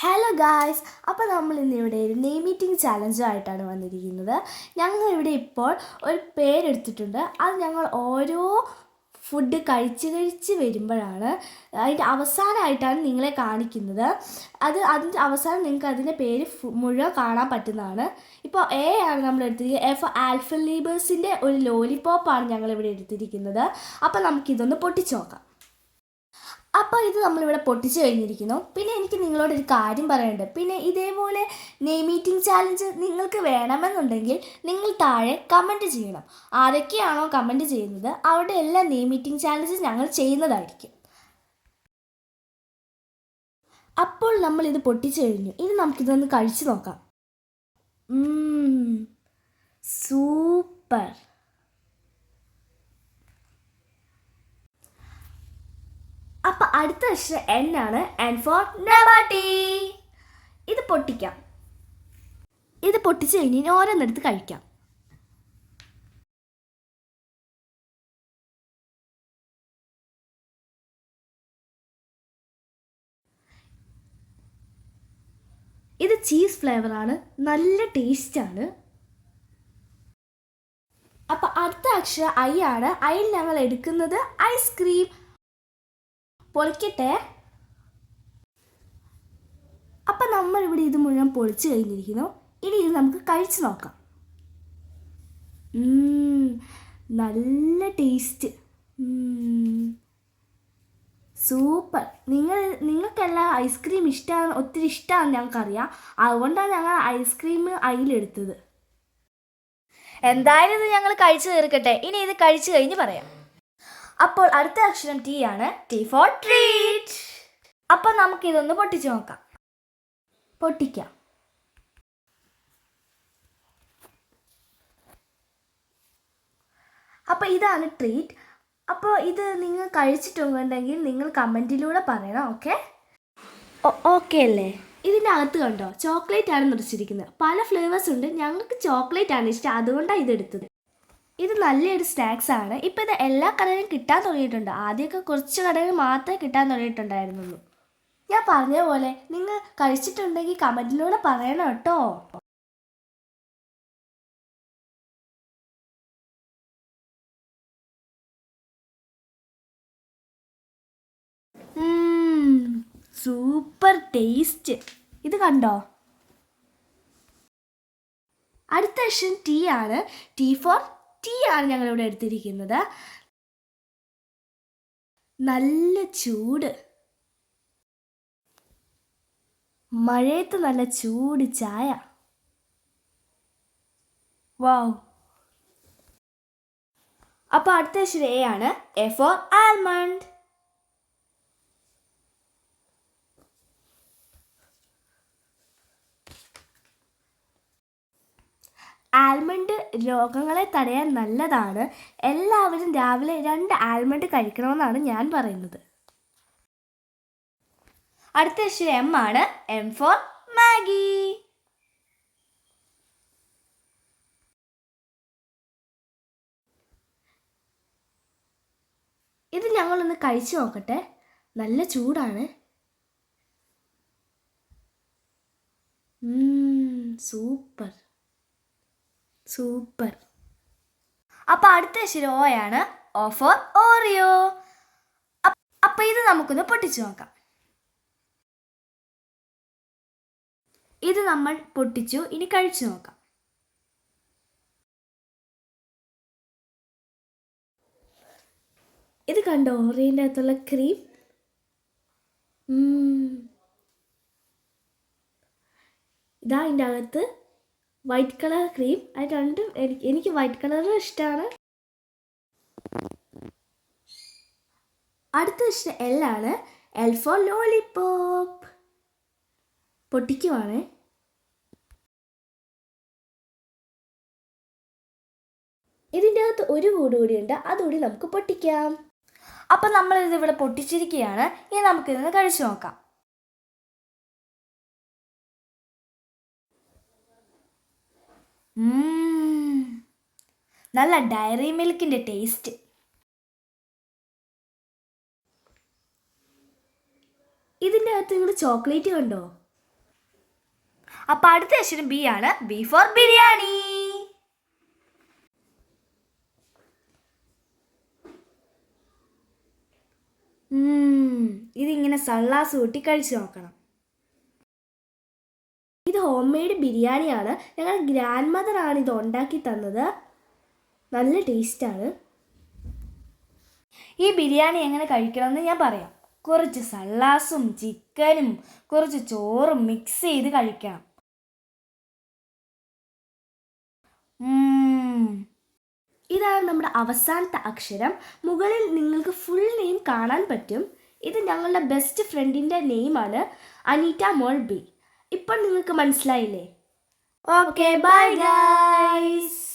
Hello guys, അപ്പോൾ നമ്മൾ ഇന്നിവിടെ ഒരു നെയിം മീറ്റിംഗ് ചാലഞ്ചുമായിട്ടാണ് വന്നിരിക്കുന്നത്. ഞങ്ങളിവിടെ ഇപ്പോൾ ഒരു പേരെടുത്തിട്ടുണ്ട്. അത് ഞങ്ങൾ ഓരോ ഫുഡ് കഴിച്ച് വരുമ്പോഴാണ് അതിൻ്റെ അവസാനമായിട്ടാണ് നിങ്ങളെ കാണിക്കുന്നത്. അതിൻ്റെ അവസാനം നിങ്ങൾക്ക് അതിൻ്റെ പേര് മുഴുവൻ കാണാൻ പറ്റുന്നതാണ്. ഇപ്പോൾ എ ആണ് നമ്മൾ എടുത്തിരിക്കുന്നത്. എ ഫോർ ആൽഫലീബേഴ്സിൻ്റെ ഒരു ലോലിപോപ്പാണ് ഞങ്ങളിവിടെ എടുത്തിരിക്കുന്നത്. അപ്പോൾ നമുക്കിതൊന്ന് പൊട്ടിച്ച് നോക്കാം. അപ്പോൾ ഇത് നമ്മളിവിടെ പൊട്ടിച്ച് കഴിഞ്ഞിരിക്കുന്നു. പിന്നെ എനിക്ക് നിങ്ങളോടൊരു കാര്യം പറയാനുണ്ട്. പിന്നെ ഇതേപോലെ നെയിം മീറ്റിംഗ് ചാലഞ്ച് നിങ്ങൾക്ക് വേണമെന്നുണ്ടെങ്കിൽ നിങ്ങൾ താഴെ കമൻറ്റ് ചെയ്യണം. ആരൊക്കെയാണോ കമൻറ്റ് ചെയ്യുന്നത് അവരുടെ എല്ലാ നെയിം മീറ്റിംഗ് ചാലഞ്ചും ഞങ്ങൾ ചെയ്യുന്നതായിരിക്കും. അപ്പോൾ നമ്മളിത് പൊട്ടിച്ച് കഴിഞ്ഞു. ഇനി നമുക്കിതൊന്ന് കഴിച്ച് നോക്കാം. സൂപ്പർ. അപ്പം അടുത്ത അക്ഷരം എൻ ആണ്. എൻ ഫോർ നബാട്ടി. ഇത് പൊട്ടിക്കാം. ഇത് പൊട്ടിച്ച് കഴിഞ്ഞ് ഇനി ഓരോന്നെടുത്ത് കഴിക്കാം. ഇത് ചീസ് ഫ്ലേവറാണ്, നല്ല ടേസ്റ്റാണ്. അപ്പം അടുത്ത അക്ഷരം ഐ ആണ്. ഐയിൽ ഞങ്ങൾ എടുക്കുന്നത് ഐസ്ക്രീം. പൊളിക്കട്ടെ. അപ്പം നമ്മളിവിടെ ഇത് മുഴുവൻ പൊളിച്ച് കഴിഞ്ഞിരിക്കുന്നു. ഇനി ഇത് നമുക്ക് കഴിച്ച് നോക്കാം. നല്ല ടേസ്റ്റ്, സൂപ്പർ. നിങ്ങൾക്കെല്ലാം ഐസ്ക്രീം ഇഷ്ടമാണ്, ഒത്തിരി ഇഷ്ടമാണ് ഞങ്ങൾക്കറിയാം. അതുകൊണ്ടാണ് ഞങ്ങൾ ഐസ്ക്രീം അതിലെടുത്തത്. എന്തായാലും ഇത് ഞങ്ങൾ കഴിച്ച് തീർക്കട്ടെ. ഇനി ഇത് കഴിച്ച് കഴിഞ്ഞ് പറയാം. അപ്പോൾ അടുത്ത അക്ഷരം ടി ആണ്. T for treat. അപ്പോൾ നമുക്കിതൊന്ന് പൊട്ടിച്ച് നോക്കാം. പൊട്ടിക്കാം. അപ്പോൾ ഇതാണ് ട്രീറ്റ്. അപ്പോൾ ഇത് നിങ്ങൾ കഴിച്ചിട്ടുണ്ടെങ്കിൽ നിങ്ങൾ കമൻറ്റിലൂടെ പറയണം. ഓക്കെ അല്ലേ? ഇതിൻ്റെ അകത്ത് കണ്ടോ, ചോക്ലേറ്റ് ആണ് നിറച്ചിരിക്കുന്നത്. പല ഫ്ലേവേഴ്സ് ഉണ്ട്. ഞങ്ങൾക്ക് ചോക്ലേറ്റ് ആണ് ഇഷ്ടം, അതുകൊണ്ടാണ് ഇതെടുത്തത്. ഇത് നല്ലൊരു സ്നാക്സ് ആണ്. ഇപ്പോൾ ഇത് എല്ലാ കടയിലും കിട്ടാൻ തുടങ്ങിയിട്ടുണ്ട്. ആദ്യമൊക്കെ കുറച്ച് കടകളിൽ മാത്രമേ കിട്ടാൻ തുടങ്ങിയിട്ടുണ്ടായിരുന്നുള്ളൂ. ഞാൻ പറഞ്ഞ പോലെ നിങ്ങൾ കഴിച്ചിട്ടുണ്ടെങ്കിൽ കമൻറ്റിലൂടെ പറയണം കേട്ടോ. Super taste. ഇത് കണ്ടോ? അടുത്ത അക്ഷരം ടി ആണ്. ടി ഫോർ ടീ ആണ് ഞങ്ങളിവിടെ എടുത്തിരിക്കുന്നത്. നല്ല ചൂട്, മഴയത്ത് നല്ല ചൂട് ചായ. വാവ്. അപ്പോൾ അടുത്ത അക്ഷരം എ ആണ്. A four almond. ആൽമണ്ട് രോഗങ്ങളെ തടയാൻ നല്ലതാണ്. എല്ലാവരും രാവിലെ 2 ആൽമണ്ട് കഴിക്കണമെന്നാണ് ഞാൻ പറയുന്നത്. അടുത്ത അക്ഷരം എം ആണ്. M for Maggi. ഇത് ഞങ്ങളൊന്ന് കഴിച്ചു നോക്കട്ടെ. നല്ല ചൂടാണ്. Super super. അപ്പോൾ അടുത്ത അക്ഷരം ഓ ആണ്. O for Oreo. അപ്പോൾ ഇത് നമുക്കൊന്ന് പൊട്ടിച്ചു നോക്കാം. ഇത് നമ്മൾ പൊട്ടിച്ചു. ഇനി കഴിച്ചു നോക്കാം. ഇത് കണ്ടോ, ഓറിയോൻ്റെ അകത്തുള്ള ക്രീം. ഇതാ ഇതിൻ്റെ അകത്ത് വൈറ്റ് കളർ ക്രീം. അത് രണ്ടും എനിക്ക് വൈറ്റ് കളറും ഇഷ്ടമാണ്. അടുത്ത ഇഷ്ടം എൽ ആണ്. L for lollipop. പൊട്ടിക്കുവാണ്. ഇതിൻ്റെ അകത്ത് ഒരു കൂടിയുണ്ട്, അതുകൂടി നമുക്ക് പൊട്ടിക്കാം. അപ്പം നമ്മളിത് ഇവിടെ പൊട്ടിച്ചിരിക്കുകയാണ്. ഇനി നമുക്കിതൊന്ന് കഴിച്ചു നോക്കാം. നല്ല ഡയറി മിൽക്കിൻ്റെ ടേസ്റ്റ്. ഇതിൻ്റെ അകത്ത് നിങ്ങൾ ചോക്ലേറ്റ് കണ്ടോ? അപ്പോൾ അടുത്ത അക്ഷരം ബി ആണ്. B for biryani. ഇതിങ്ങനെ സള്ളാസ് കൂട്ടി കഴിച്ചു നോക്കണം. ഇത് ഹോം മെയ്ഡ് ബിരിയാണിയാണ്. ഞങ്ങളുടെ ഗ്രാൻഡ് മദറാണ് ഇത് ഉണ്ടാക്കി തന്നത്. നല്ല ടേസ്റ്റാണ്. ഈ ബിരിയാണി എങ്ങനെ കഴിക്കണമെന്ന് ഞാൻ പറയാം. കുറച്ച് സള്ളാസും ചിക്കനും കുറച്ച് ചോറും മിക്സ് ചെയ്ത് കഴിക്കണം. ഇതാണ് നമ്മുടെ അവസാനത്തെ അക്ഷരം. മുകളിൽ നിങ്ങൾക്ക് ഫുൾ നെയിം കാണാൻ പറ്റും. ഇത് ഞങ്ങളുടെ ബെസ്റ്റ് ഫ്രണ്ടിൻ്റെ നെയിമാണ്, അനീറ്റ മോൾ ബി. ഇപ്പോൾ നിങ്ങൾക്ക് മനസ്സിലായില്ലേ? Okay, bye guys.